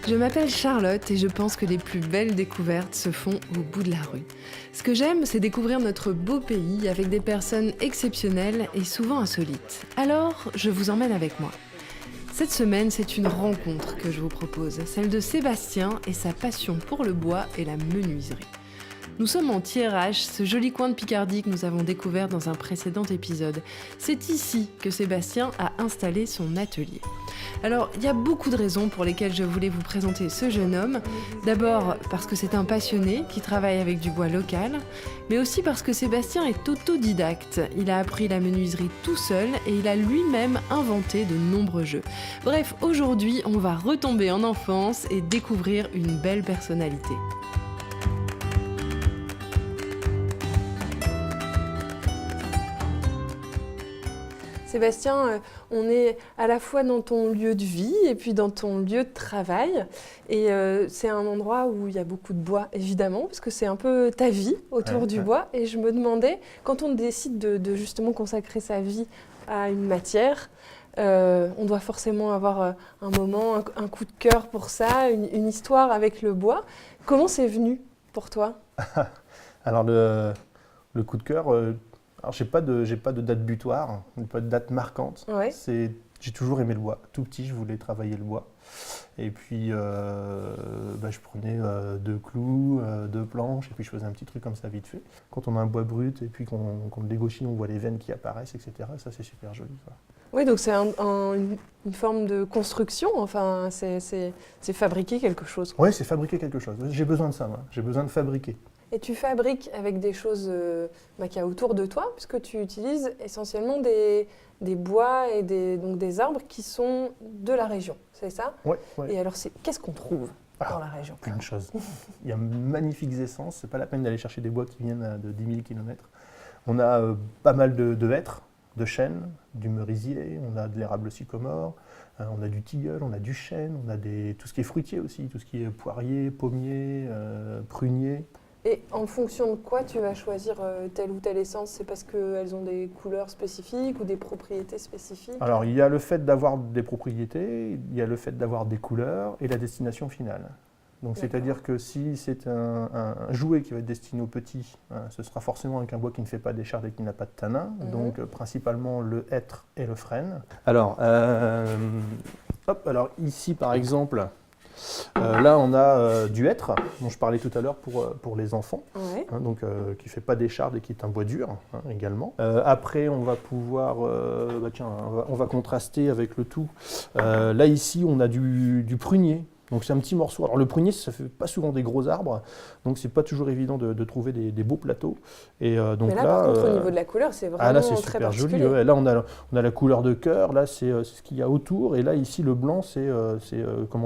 Je m'appelle Charlotte et je pense que les plus belles découvertes se font au bout de la rue. Ce que j'aime, c'est découvrir notre beau pays avec des personnes exceptionnelles et souvent insolites. Alors, je vous emmène avec moi. Cette semaine, c'est une rencontre que je vous propose, celle de Sébastien et sa passion pour le bois et la menuiserie. Nous sommes en Thiérache, ce joli coin de Picardie que nous avons découvert dans un précédent épisode. C'est ici que Sébastien a installé son atelier. Alors, il y a beaucoup de raisons pour lesquelles je voulais vous présenter ce jeune homme. D'abord parce que c'est un passionné qui travaille avec du bois local, mais aussi parce que Sébastien est autodidacte. Il a appris la menuiserie tout seul et il a lui-même inventé de nombreux jeux. Bref, aujourd'hui, on va retomber en enfance et découvrir une belle personnalité. Sébastien, on est à la fois dans ton lieu de vie et puis dans ton lieu de travail. Et c'est un endroit où il y a beaucoup de bois, évidemment, parce que c'est un peu ta vie autour du bois. Et je me demandais, quand on décide de justement consacrer sa vie à une matière, on doit forcément avoir un moment, un coup de cœur pour ça, une histoire avec le bois. Comment c'est venu pour toi ? Alors le coup de cœur... Alors, j'ai pas de date butoir, pas de date marquante. Ouais. J'ai toujours aimé le bois. Tout petit, je voulais travailler le bois. Et puis, je prenais 2 clous, 2 planches, et puis je faisais un petit truc comme ça vite fait. Quand on a un bois brut et puis qu'on le dégauchit, on voit les veines qui apparaissent, etc. Ça, c'est super joli, quoi. Oui, donc c'est une forme de construction, enfin, c'est fabriquer quelque chose. Oui, c'est fabriquer quelque chose. J'ai besoin de ça, moi. J'ai besoin de fabriquer. Et tu fabriques avec des choses qu'il y a autour de toi, puisque tu utilises essentiellement des bois et donc des arbres qui sont de la région, c'est ça ? Oui. Et alors, qu'est-ce qu'on trouve dans la région ? Plein de choses. Il y a magnifiques essences, c'est pas la peine d'aller chercher des bois qui viennent de 10 000 km. On a pas mal de hêtres, de chênes, du merisier, on a de l'érable sycomore, on a du tilleul, on a du chêne, on a tout ce qui est fruitier aussi, tout ce qui est poirier, pommier, prunier. Et en fonction de quoi tu vas choisir telle ou telle essence ? C'est parce qu'elles ont des couleurs spécifiques ou des propriétés spécifiques ? Alors, il y a le fait d'avoir des propriétés, il y a le fait d'avoir des couleurs et la destination finale. Donc, c'est-à-dire que si c'est un jouet qui va être destiné aux petits, ce sera forcément avec un bois qui ne fait pas d'écharde et qui n'a pas de tanin, donc principalement le hêtre et le frêne. Alors, alors ici par exemple, là on a du hêtre, dont je parlais tout à l'heure pour les enfants, qui ne fait pas d'écharde et qui est un bois dur également. Après on va pouvoir, on va contraster avec le tout. Là ici on a du prunier. Donc c'est un petit morceau. Alors le prunier, ça fait pas souvent des gros arbres, donc c'est pas toujours évident de trouver des beaux plateaux. Et donc mais là, par contre, au niveau de la couleur, c'est vraiment c'est très super particulier. joli. Ouais. Là, on a la couleur de cœur. Là, c'est ce qu'il y a autour. Et là, ici, le blanc, c'est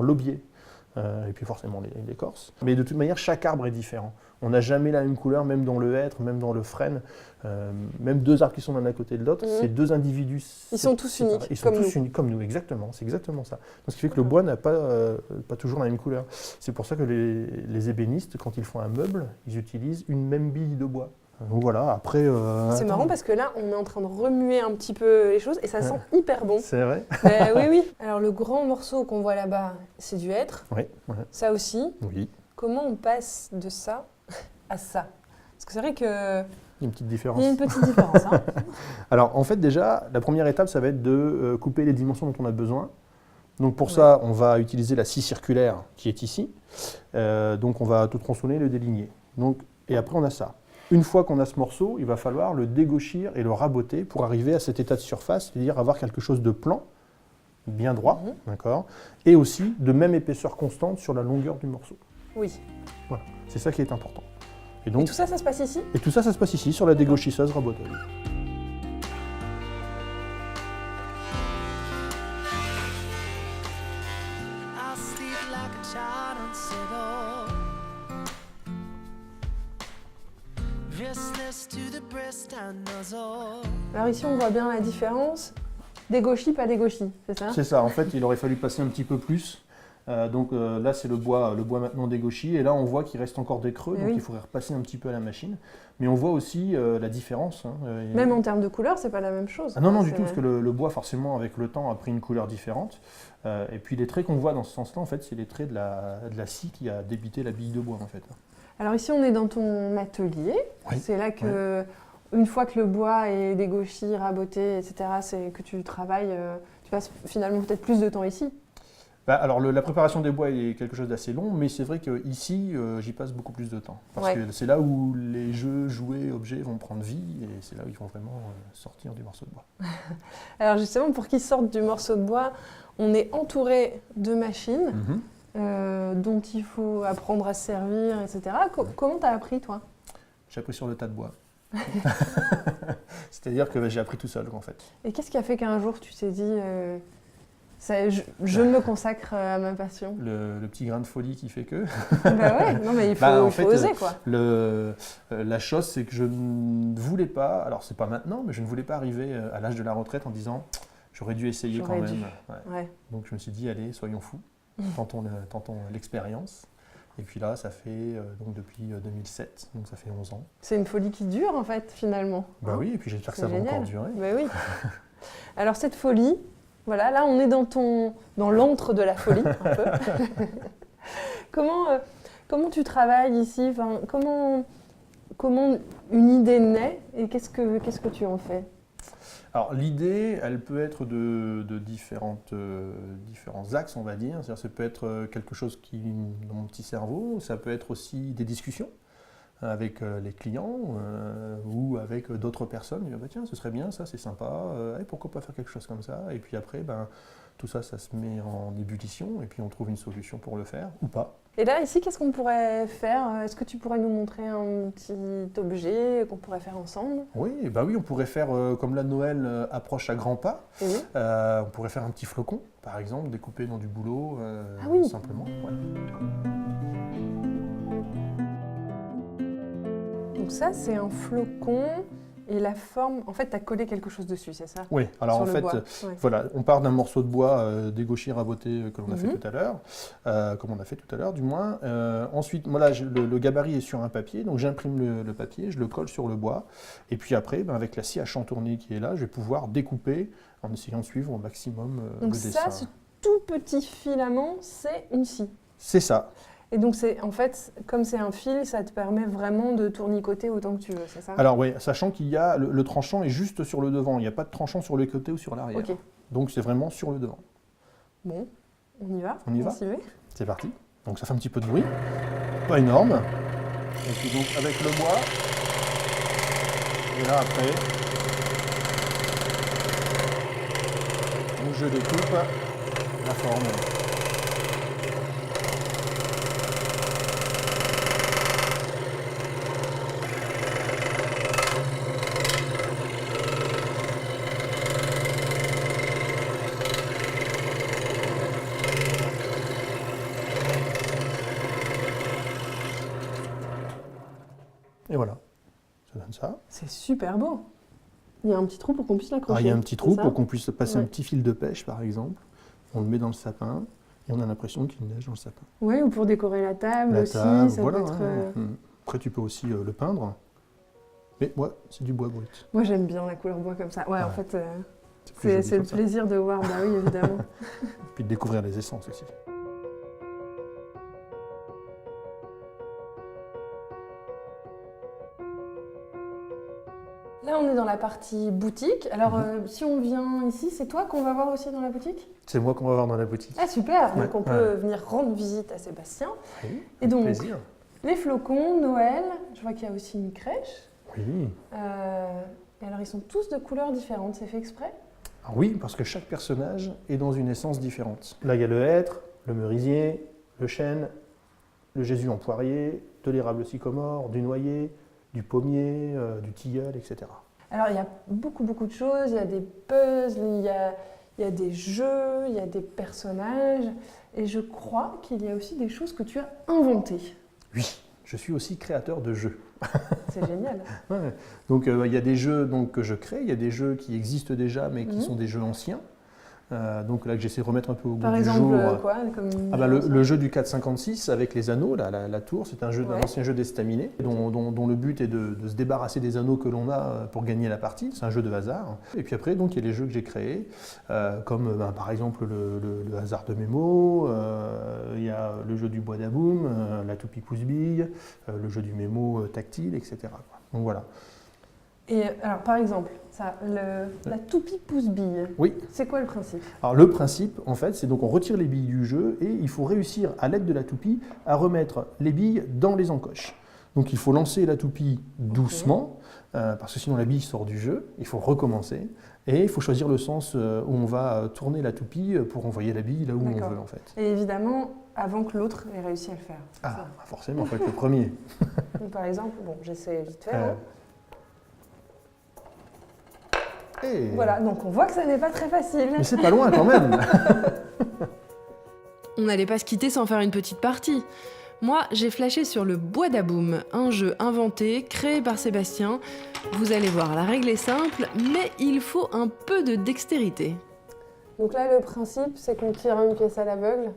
l'aubier. Et puis forcément l'écorce. Mais de toute manière, chaque arbre est différent. On n'a jamais la même couleur, même dans le hêtre, même dans le frêne. Même 2 arbres qui sont l'un à côté de l'autre, c'est 2 individus. Ils sont tous uniques, Ils sont tous uniques comme nous, exactement. C'est exactement ça. Donc, ce qui fait que le bois n'a pas toujours la même couleur. C'est pour ça que les ébénistes, quand ils font un meuble, ils utilisent une même bille de bois. Donc voilà, après... c'est marrant parce que là, on est en train de remuer un petit peu les choses et ça sent hyper bon. C'est vrai. Oui. Alors le grand morceau qu'on voit là-bas, c'est du hêtre. Oui. Ça aussi. Oui. Comment on passe de ça à ça ? Parce que c'est vrai que... Il y a une petite différence. Il y a une petite différence. Alors en fait déjà, la première étape, ça va être de couper les dimensions dont on a besoin. Donc pour ça, on va utiliser la scie circulaire qui est ici. Donc on va tout tronçonner, le déligner. Et après on a ça. Une fois qu'on a ce morceau, il va falloir le dégauchir et le raboter pour arriver à cet état de surface, c'est-à-dire avoir quelque chose de plan, bien droit, d'accord, et aussi de même épaisseur constante sur la longueur du morceau. Oui. Voilà, c'est ça qui est important. Et tout ça, ça se passe ici ? Et tout ça, ça se passe ici, sur la dégauchisseuse raboteuse. Alors ici, on voit bien la différence. Dégauchis, pas dégauchis, c'est ça ? C'est ça, en fait, il aurait fallu passer un petit peu plus. Là, c'est le bois maintenant dégauchi. Et là, on voit qu'il reste encore des creux, donc Oui. il faudrait repasser un petit peu à la machine. Mais on voit aussi la différence. Hein. Même en termes de couleur, c'est pas la même chose. Ah non, du C'est- tout, parce que le bois, forcément, avec le temps, a pris une couleur différente. Et puis les traits qu'on voit dans ce sens-là, en fait, c'est les traits de la scie qui a débité la bille de bois, en fait. Alors ici, on est dans ton atelier. Oui. C'est là que, une fois que le bois est dégauchi, raboté, etc., c'est que tu travailles, tu passes finalement peut-être plus de temps ici. Alors, la préparation des bois est quelque chose d'assez long, mais c'est vrai qu'ici, j'y passe beaucoup plus de temps. Parce que c'est là où les jeux, jouets, objets vont prendre vie, et c'est là où ils vont vraiment sortir du morceau de bois. Alors justement, pour qu'ils sortent du morceau de bois, on est entouré de machines dont il faut apprendre à se servir, etc. Comment tu as appris, toi? J'ai appris sur le tas de bois. C'est-à-dire que j'ai appris tout seul, en fait. Et qu'est-ce qui a fait qu'un jour, tu t'es dit, je me consacre à ma passion? Le petit grain de folie qui fait que... Bah ouais, non mais il faut, en il faut fait, oser, quoi. La chose, c'est que je ne voulais pas, alors c'est pas maintenant, mais je ne voulais pas arriver à l'âge de la retraite en disant j'aurais dû essayer quand J'aurais même. dû. Ouais. Ouais. Donc je me suis dit, allez, soyons fous, tentons l'expérience. Et puis là, ça fait donc depuis 2007, donc ça fait 11 ans. C'est une folie qui dure, en fait, finalement. Bah Hein? oui, et puis j'espère que C'est ça va génial. encore durer. Bah oui. Alors cette folie, voilà, là on est dans l'antre de la folie, un peu. Comment tu travailles ici? Enfin, comment une idée naît et qu'est-ce que tu en fais? Alors l'idée, elle peut être de différents axes, on va dire. C'est-à-dire, ça peut être quelque chose qui dans mon petit cerveau, ça peut être aussi des discussions avec les clients ou avec d'autres personnes. Bah, tiens, ce serait bien, ça c'est sympa, pourquoi pas faire quelque chose comme ça? Et puis après, tout ça, ça se met en ébullition et puis on trouve une solution pour le faire ou pas. Et là, ici, qu'est-ce qu'on pourrait faire? Est-ce que tu pourrais nous montrer un petit objet qu'on pourrait faire ensemble? Oui, on pourrait faire, comme la Noël approche à grands pas, Oui. on pourrait faire un petit flocon, par exemple, découpé dans du bouleau, Ah oui. simplement. Ouais. Donc ça, c'est un flocon et la forme... En fait, tu as collé quelque chose dessus, c'est ça? Oui, alors Sur en le fait, bois. Ouais. voilà, on part d'un morceau de bois dégauché, raboté, que l'on a fait Mhm. tout à l'heure, comme on a fait tout à l'heure du moins. Ensuite, moi là, le gabarit est sur un papier, donc j'imprime le papier, je le colle sur le bois, et puis après, avec la scie à chantourner qui est là, je vais pouvoir découper en essayant de suivre au maximum le Donc dessin. ça, ce tout petit filament, c'est une scie. C'est ça. Et donc, en fait, comme c'est un fil, ça te permet vraiment de tournicoter autant que tu veux, c'est ça? Alors oui, sachant qu'il y a le tranchant est juste sur le devant, il n'y a pas de tranchant sur les côtés ou sur l'arrière. Ok. Donc c'est vraiment sur le devant. Bon, on y va? On y va s'y met. C'est parti. Donc ça fait un petit peu de bruit, pas énorme. Et puis donc avec le bois, et là après, donc je découpe la forme. Et voilà, ça donne ça. C'est super beau. Il y a un petit trou pour qu'on puisse l'accrocher. Alors, il y a un petit c'est trou ça pour qu'on puisse passer un Ouais. petit fil de pêche par exemple. On le met dans le sapin et on a l'impression qu'il neige dans le sapin. Ouais, ou pour décorer la table La aussi, table, ça voilà. peut être... Après tu peux aussi le peindre. Mais moi, c'est du bois brut. Moi, j'aime bien la couleur bois comme ça. Ouais, en Ouais. fait, plus joli c'est le comme ça. plaisir de voir, bah oui, évidemment. Puis de découvrir les essences aussi. Là, on est dans la partie boutique. Alors, si on vient ici, c'est toi qu'on va voir aussi dans la boutique? C'est moi qu'on va voir dans la boutique. Ah, super! Ouais, Donc, on peut venir rendre visite à Sébastien. Oui, Et avec donc, plaisir. les flocons, Noël, je vois qu'il y a aussi une crèche. Oui. Et alors, ils sont tous de couleurs différentes, c'est fait exprès? Alors oui, parce que chaque personnage est dans une essence différente. Là, il y a le hêtre, le merisier, le chêne, le Jésus en poirier, de l'érable sycomore, du noyer, du pommier, du tilleul, etc. Alors, il y a beaucoup de choses. Il y a des puzzles, il y a des jeux, il y a des personnages. Et je crois qu'il y a aussi des choses que tu as inventées. Oui, je suis aussi créateur de jeux. C'est génial. Ouais. Donc il y a des jeux donc, que je crée, il y a des jeux qui existent déjà mais qui Mhm. sont des jeux anciens. Donc là que j'essaie de remettre un peu au goût Par du exemple, jour. quoi comme... Le jeu du 4,56 avec les anneaux, la tour, c'est un ancien jeu d'estaminet dont le but est de se débarrasser des anneaux que l'on a pour gagner la partie. C'est un jeu de hasard. Et puis après, donc, il y a les jeux que j'ai créés, comme par exemple le hasard de mémo, il y a le jeu du bois d'aboum, la toupie pouce-bille, le jeu du mémo tactile, etc. Donc voilà. Et alors, par exemple, la toupie pouce-bille, Oui. c'est quoi le principe? Alors le principe, en fait, c'est donc on retire les billes du jeu et il faut réussir, à l'aide de la toupie, à remettre les billes dans les encoches. Donc il faut lancer la toupie doucement, parce que sinon la bille sort du jeu, il faut recommencer, et il faut choisir le sens où on va tourner la toupie pour envoyer la bille là où on veut, en fait. Et évidemment, avant que l'autre ait réussi à le faire. Ah, forcément, il faut être le premier. Donc, par exemple, bon, j'essaie vite fait. Hein. Et... Voilà, donc on voit que ça n'est pas très facile. Mais c'est pas loin quand même. On n'allait pas se quitter sans faire une petite partie. Moi, j'ai flashé sur le bois d'aboum, un jeu inventé, créé par Sébastien. Vous allez voir, la règle est simple, mais il faut un peu de dextérité. Donc là, le principe, c'est qu'on tire une pièce à l'aveugle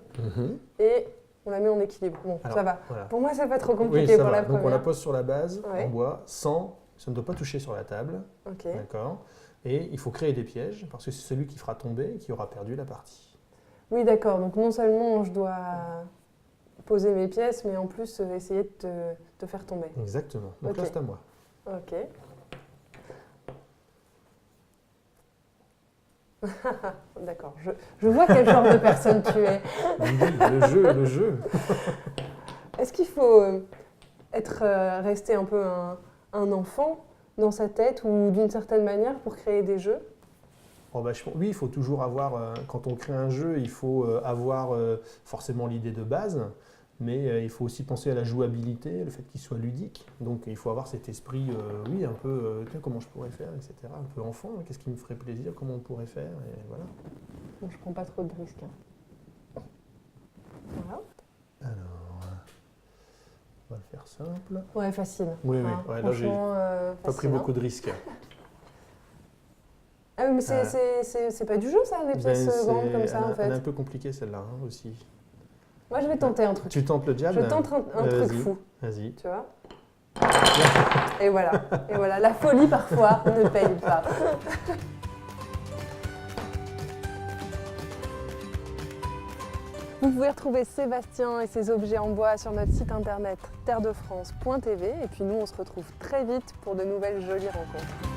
et on la met en équilibre. Bon, alors, ça va. Voilà. Pour moi, c'est pas trop compliqué pour la première. Donc on la pose sur la base, en bois, ça ne doit pas toucher sur la table. Okay. D'accord. Et il faut créer des pièges, parce que c'est celui qui fera tomber qui aura perdu la partie. Oui, d'accord. Donc non seulement je dois poser mes pièces, mais en plus essayer de te faire tomber. Exactement. Donc là, c'est à moi. Ok. D'accord. Je vois quel genre de personne tu es. Le jeu. Est-ce qu'il faut rester un peu un enfant dans sa tête ou d'une certaine manière pour créer des jeux? Oui, il faut toujours avoir, quand on crée un jeu, il faut avoir forcément l'idée de base, mais il faut aussi penser à la jouabilité, le fait qu'il soit ludique. Donc il faut avoir cet esprit, un peu, tiens, comment je pourrais faire, etc. Un peu enfant, qu'est-ce qui me ferait plaisir, comment on pourrait faire, et voilà. Bon, je prends pas trop de risques. Voilà. Alors, on va le faire simple. Ouais, facile. Oui, là j'ai pas pris beaucoup de risques. Ah oui, mais c'est pas du jeu, ça, les pièces grandes comme ça, en fait. Elle est un peu compliquée, celle-là, aussi. Moi, je vais tenter un truc. Tu tentes le jab? Je tente un truc fou. Vas-y. Tu vois? Et voilà. Et voilà. La folie, parfois, ne paye pas. Vous pouvez retrouver Sébastien et ses objets en bois sur notre site internet terredefrance.tv. Et puis nous, on se retrouve très vite pour de nouvelles jolies rencontres.